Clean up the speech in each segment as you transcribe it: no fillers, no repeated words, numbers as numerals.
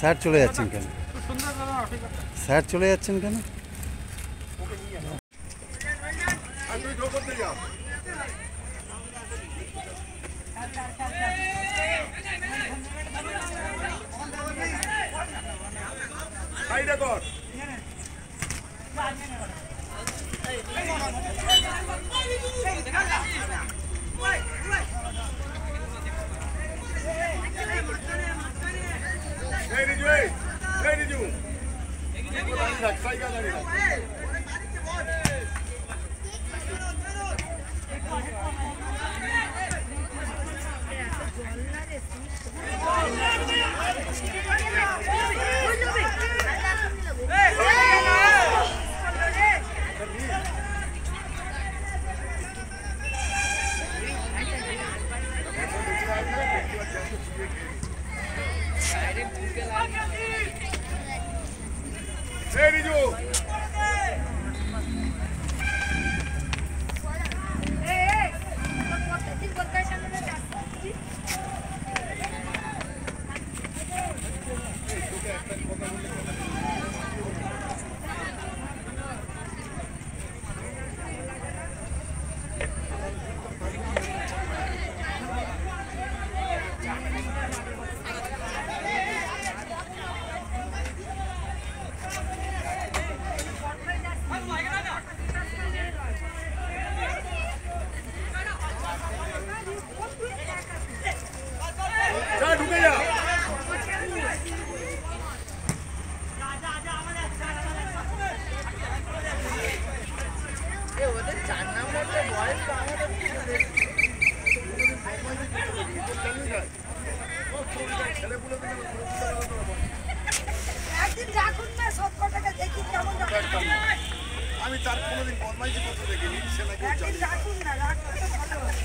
Sir চলে যাচ্ছেন কেন? স্যার চলে যাচ্ছেন কেন? আমি তার কোনোদিন বদমাইশি করতে দেখিনি, সে নাকি রাখুন না, রাখতে ভালো হয়।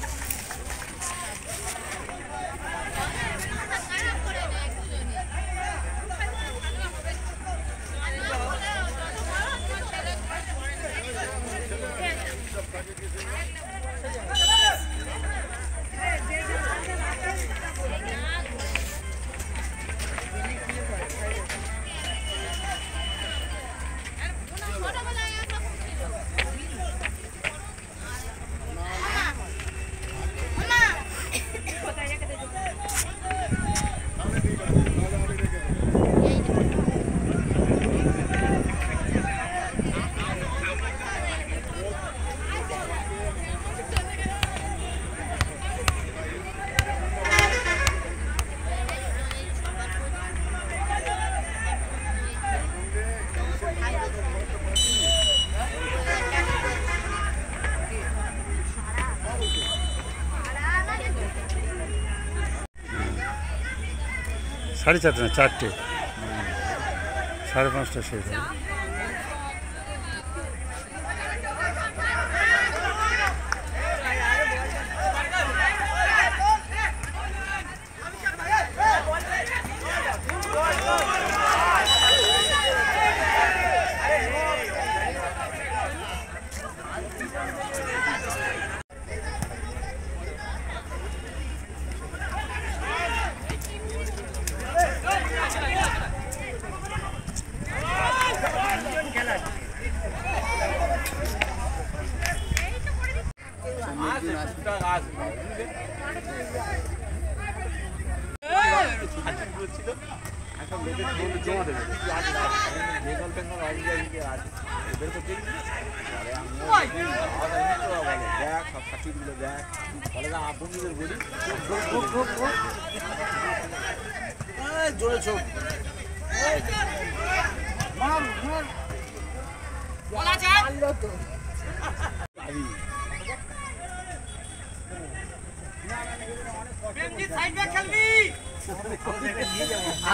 সাড়ে চারটে না, চারটে, 5:30 শেষ হবে।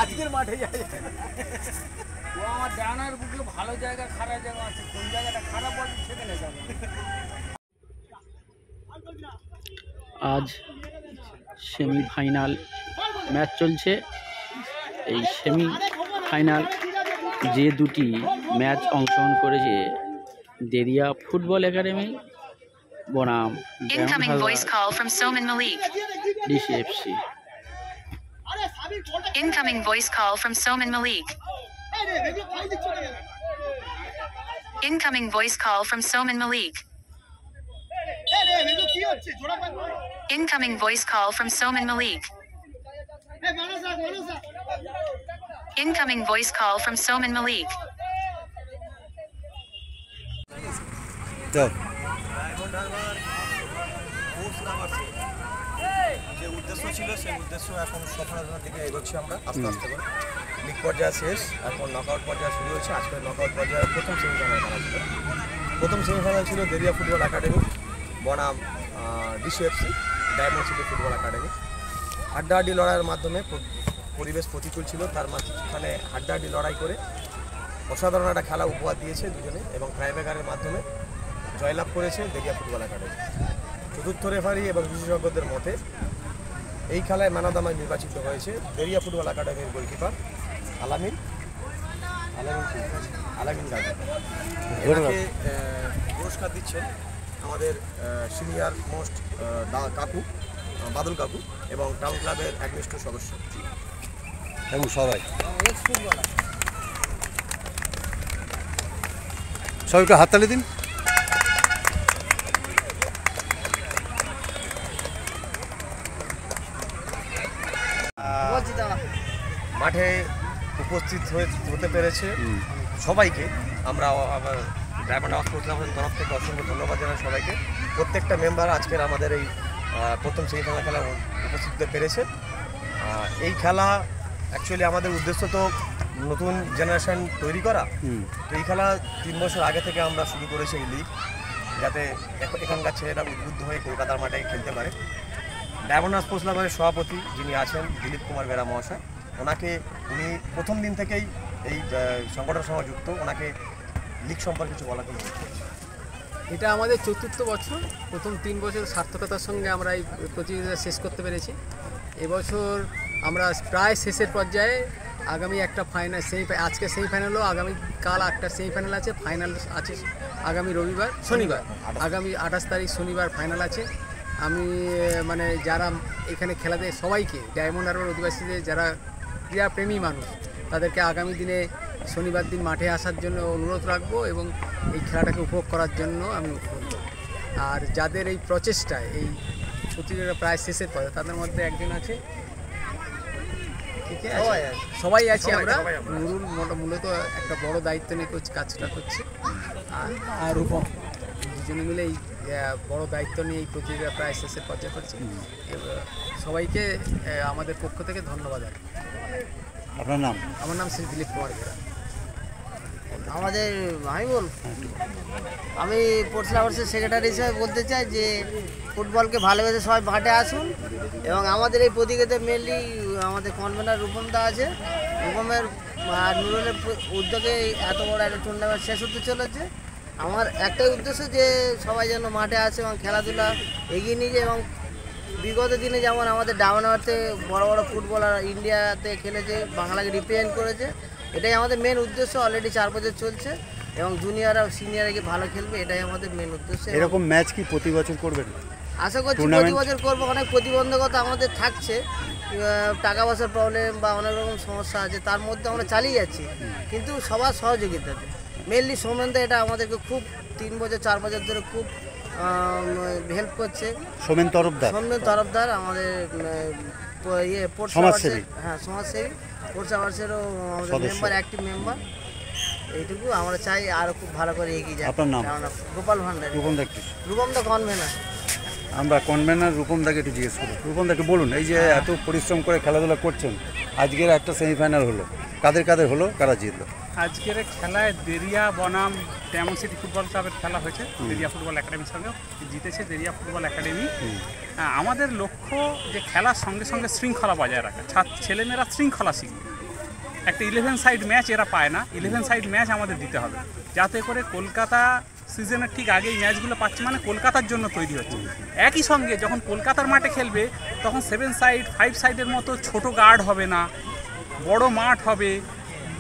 আজকের মাঠে যায় ও আমার ডানার বুকে ভালো জায়গা খারাপ জায়গা আছে, কোন জায়গাটা খারাপ আছে সেখানে যাবে। আজ সেমিফাইনাল ম্যাচ চলছে। এই সেমিফাইনাল যে দুটি ম্যাচ অংশগ্রহণ করেছে দেরিয়া ফুটবল একাডেমি বনাম ডিসিএফসি। Incoming voice call from Soman Malik. Incoming voice call from Soman Malik. Incoming voice call from Soman Malik. Incoming voice call from Soman Malik. যাও যে উদ্দেশ্য ছিল সেই উদ্দেশ্য এখন সফলতার দিকে এগোচ্ছি আমরা আস্তে আস্তে করে। লিগ পর্যায়ে শেষ, এখন নকআউট পর্যায়ে শুরু হচ্ছে। আজকে নকআউট পর্যায়ে প্রথম সেমিফাইনাল খেলা ছিল। প্রথম সেমিফাইনাল ছিল দেরিয়া ফুটবল একাডেমি বনাম ডিসিএফসি ডায়মন্ড সিটি ফুটবল একাডেমি। হাড্ডাহাড্ডি লড়াইয়ের মাধ্যমে পরিবেশ প্রতিকূল ছিল, তার মাঝখানে হাড্ডাহাড্ডি লড়াই করে অসাধারণ একটা খেলা উপহার দিয়েছে দুজনে এবং ট্রাইব্রেকারের মাধ্যমে জয়লাভ করেছে দেরিয়া ফুটবল একাডেমি। চতুর্থ রেফারি এবং বিশেষজ্ঞদের মতে এই খেলায় ম্যান অফ দ্য ম্যাচ নির্বাচিত হয়েছে দেরিয়া ফুটবল একাডেমির গোলকিপার আলামিন গাজী। এনাকে পুরস্কার দিচ্ছেন আমাদের সিনিয়র মোস্ট কাকু বাদল কাকু এবং টাউন ক্লাবের একনিষ্ঠ সদস্য এবং সবাই সবাইকে হাততালি দিন। মাঠে উপস্থিত হতে পেরেছে সবাইকে আমরা আবার ডায়মন্ড হাউস ক্লাবের তরফ থেকে অসংখ্য ধন্যবাদ জানাই সবাইকে। প্রত্যেকটা মেম্বার আজকের আমাদের এই প্রথম সেমিফাইনাল খেলা উপস্থিত হতে পেরেছে। এই খেলা অ্যাকচুয়ালি আমাদের উদ্দেশ্য তো নতুন জেনারেশন তৈরি করা, তো এই খেলা 3 বছর আগে থেকে আমরা শুরু করেছি এই লিগ, যাতে এখানকার ছেলেরা উদ্বুদ্ধ হয়ে কলকাতার মাঠে খেলতে পারে। ডায়মন্ড হাউস স্পোর্টস ক্লাবের সভাপতি যিনি আছেন দিলীপ কুমার বেরা মহাশয়, ওনাকে উনি প্রথম দিন থেকেই এই সংগঠনের সঙ্গে যুক্ত, ওনাকে লিগ সম্পর্কে কিছু বলা কিন্তু এটা আমাদের 4র্থ বছর। প্রথম 3 বছর সার্থকতার সঙ্গে আমরা এই প্রতিযোগিতা শেষ করতে পেরেছি। এবছর আমরা প্রায় শেষের পর্যায়ে। আগামী একটা ফাইনাল আজকে সেমিফাইনালও, আগামী কাল একটা সেমিফাইনাল আছে, ফাইনাল আছে আগামী শনিবার আগামী 28 তারিখ শনিবার ফাইনাল আছে। আমি মানে যারা এখানে খেলাতে সবাইকে ডায়মন্ড হারবার অধিবাসীদের যারা ক্রীড়াপ্রেমী মানুষ তাদেরকে আগামী দিনে শনিবার দিন মাঠে আসার জন্য অনুরোধ রাখবো এবং এই খেলাটাকে উপভোগ করার জন্য আমি বলব। আর যাদের এই প্রচেষ্টায় এই প্রতিযোগিতা প্রায় শেষের পরে তাদের মধ্যে একজন আছে, ঠিক আছে, সবাই আছি আমরা। নুরুল মূলত একটা বড় দায়িত্ব নিয়ে কাজটা করছে, আর রূপম দুজনে মিলে এই বড় দায়িত্ব নিয়ে এই প্রতিযোগিতা প্রায় শেষের পর্যায়ে করছে। সবাইকে আমাদের পক্ষ থেকে ধন্যবাদ। আপনার নাম? আমার নাম শ্রী দিলীপ কুমার বেরা। আমাদের আমি স্পোর্টস লাভার্সের সেক্রেটারি হিসেবে বলতে চাই যে ফুটবলকে ভালোবেসে সবাই মাঠে আসুন এবং আমাদের এই প্রতিযোগিতায় মেনলি আমাদের কনভেনার রূপমদা আছে। রূপমের আর নুরুলের উদ্যোগে এত বড় একটা টুর্নামেন্ট শেষ হতে চলেছে। আমার একটাই উদ্দেশ্য যে সবাই যেন মাঠে আসে এবং খেলাধুলা এগিয়ে নিয়ে যায় এবং বিগত দিনে যেমন আমাদের ডায়মন্ড বড় বড় ফুটবলার ইন্ডিয়াতে খেলেছে, বাংলাকে রিপ্রেজেন্ট করেছে, এটাই আমাদের মেন উদ্দেশ্য। অলরেডি 4 বছর চলছে এবং জুনিয়ররা সিনিয়ররা গিয়ে ভালো খেলবে, এটাই আমাদের মেন উদ্দেশ্য। এরকম ম্যাচ কি প্রতি বছর করবেন? আশা করছি প্রতি বছর করবো। অনেক প্রতিবন্ধকতা আমাদের থাকছে, টাকা পয়সার প্রবলেম বা অনেক রকম সমস্যা আছে, তার মধ্যে আমরা চালিয়ে যাচ্ছি কিন্তু সবার সহযোগিতাতে। মেনলি সোমেনদা এটা আমাদেরকে খুব 3 বছর 4 বছর ধরে খুব হেল্প করছে। সোমেন তরফদার আমাদের সমাজসেবী, হ্যাঁ সমাজসেবী, স্পোর্টস লাভার্সেরও আমাদের মেম্বার, অ্যাক্টিভ মেম্বার। এইটুকু আমরা চাই আরও খুব ভালো করে এগিয়ে যায়। আপনার নাম? গোপাল ভান্ডারী। রূপমদা কনভেনার। আমরা কনভেনার রূপমদাকে একটু জিজ্ঞেস করি। রূপমদাকে বলুন, এই যে এত পরিশ্রম করে খেলাধুলা করছেন, আজকের একটা সেমিফাইনাল হলো, কাদের হলো, কারা জিতলো? আজকের খেলায় দেরিয়া বনাম ডায়মন্ড সিটি ফুটবল ক্লাবের খেলা হয়েছে। দেরিয়া ফুটবল একাডেমির সঙ্গে জিতেছে দেরিয়া ফুটবল একাডেমি। আমাদের লক্ষ্য যে খেলার সঙ্গে সঙ্গে শৃঙ্খলা বজায় রাখা, ছেলেমেয়েরা শৃঙ্খলা শিখবে। একটা 11 সাইড ম্যাচ এরা পায় না, 11 সাইড ম্যাচ আমাদের দিতে হবে, যাতে করে কলকাতা সিজনের ঠিক আগে এই ম্যাচগুলো পাচ্ছে, মানে কলকাতার জন্য তৈরি হচ্ছে। একই সঙ্গে যখন কলকাতার মাঠে খেলবে তখন 7 সাইড 5 সাইডের মতো ছোট গার্ড হবে না, বড় মাঠ হবে,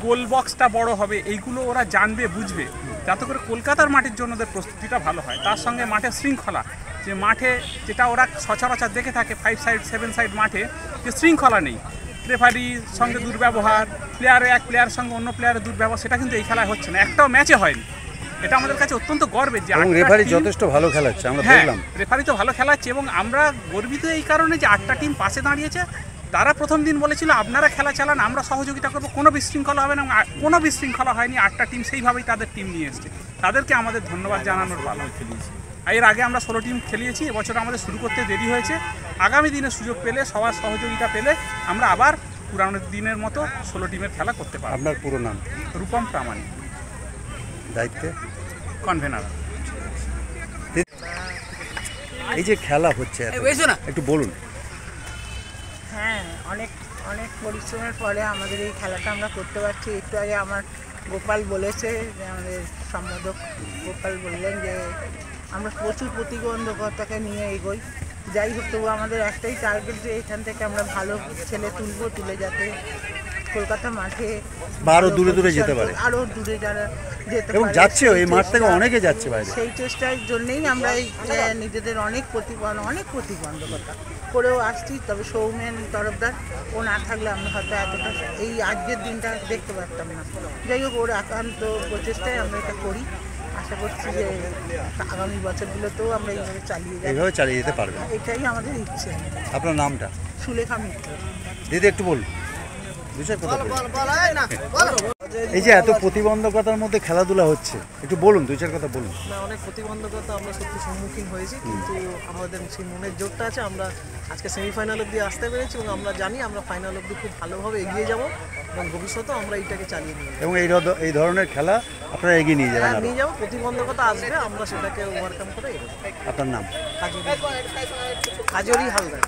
গোল বক্সটা বড় হবে, এইগুলো ওরা জানবে বুঝবে, যাতে করে কলকাতার মাঠের জন্য ওদের প্রস্তুতিটা ভালো হয়। তার সঙ্গে মাঠের শৃঙ্খলা, যে মাঠে যেটা ওরা সচরাচর দেখে থাকে 5 সাইড 7 সাইড মাঠে যে শৃঙ্খলা নেই, রেফারির সঙ্গে দুর্ব্যবহার, এক প্লেয়ারের সঙ্গে অন্য প্লেয়ারের দুর্ব্যবহার, সেটা কিন্তু এই খেলায় হচ্ছে না, একটাও ম্যাচে হয়নি। এটা আমাদের কাছে অত্যন্ত গর্বের যে এবং রেফারি যথেষ্ট ভালো খেলাচ্ছে, আমরা দেখলাম। রেফারি তো ভালো খেলাচ্ছে এবং আমরা গর্বিত এই কারণে যে 8টা টিম পাশে দাঁড়িয়েছে। তারা প্রথম দিন বলেছিল আপনারা খেলা চালান, আমরা সহযোগিতা করবো, কোনো বিশৃঙ্খলা হবে না, এবং কোনো বিশৃঙ্খলা হয়নি। 8টা টিম সেইভাবেই তাদের টিম নিয়ে এসছে, তাদেরকে আমাদের ধন্যবাদ জানানোর পালা। এর আগে আমরা 16 টিম খেলিয়েছি, এবছর আমাদের শুরু করতে দেরি হয়েছে। আগামী দিনে সুযোগ পেলে, সবার সহযোগিতা পেলে আমরা আবার পুরানো দিনের মতো 16 টিমের খেলা করতে পারব। আপনার পুরো নাম? রূপম প্রামাণিক, দায়িত্বে কনভেনার। এই যে খেলা হচ্ছে একটু বলুন। হ্যাঁ, অনেক অনেক পরিশ্রমের পরে আমাদের এই খেলাটা আমরা করতে পারছি। একটু আগে আমার গোপাল বলেছে, যে আমাদের সম্পাদক গোপাল বললেন যে আমরা প্রচুর প্রতিবন্ধকতাকে নিয়ে এগোই। যাই হোক, তবু আমাদের একটাই টার্গেট যে এখান থেকে আমরা ভালো ছেলে তুলে যাতে কলকাতা মাঠে আরো দূরে দূরে যেতে পারে, আরো দূরে যারা যেতে এবং পারে, যাচ্ছে এই মাঠ থেকে অনেকে যাচ্ছে বাইরে। সেই চেষ্টার জন্যই আমরা এই নিজেদের অনেক প্রতিবন্ধকতা করেও আসছি। তবে সৌমেন তরফদার ও না থাকলে আমরা হয়তো এতটা এই আজকের দিনটা দেখতে পারতাম না। যাই হোক, ওর একান্ত প্রচেষ্টায় আমরা এটা করি। আশা করছি যে আগামী বছরগুলোতেও আমরা এইভাবে চালিয়ে যেতে পারবেন, এটাই আমাদের ইচ্ছে। আপনার নামটা? সুলেখা মিত্র। দিদি একটু বলুন। এই যে এত প্রতিবন্ধকতার মধ্যে খেলাধুলা হচ্ছে, একটু বলুন, 2-4 কথা বলুন। না, অনেক প্রতিবন্ধকতা আমরা সত্যি সম্মুখীন হয়েছি, কিন্তু আমাদের সেই মনের জোরটা আছে। আমরা আজকে সেমিফাইনাল অবধি আসতে পেরেছি এবং আমরা জানি আমরা ফাইনাল অবধি খুব ভালোভাবে এগিয়ে যাব এবং ভবিষ্যতেও আমরা এইটাকে চালিয়ে নিয়ে এবং এই ধরনের খেলা আপনারা এগিয়ে নিয়ে যাবেন। নিয়ে যাবো। প্রতিবন্ধকতা আসবে, আমরা সেটাকে ওভারকাম করে এগোবো। আপনার নাম? কাজরি হালদার।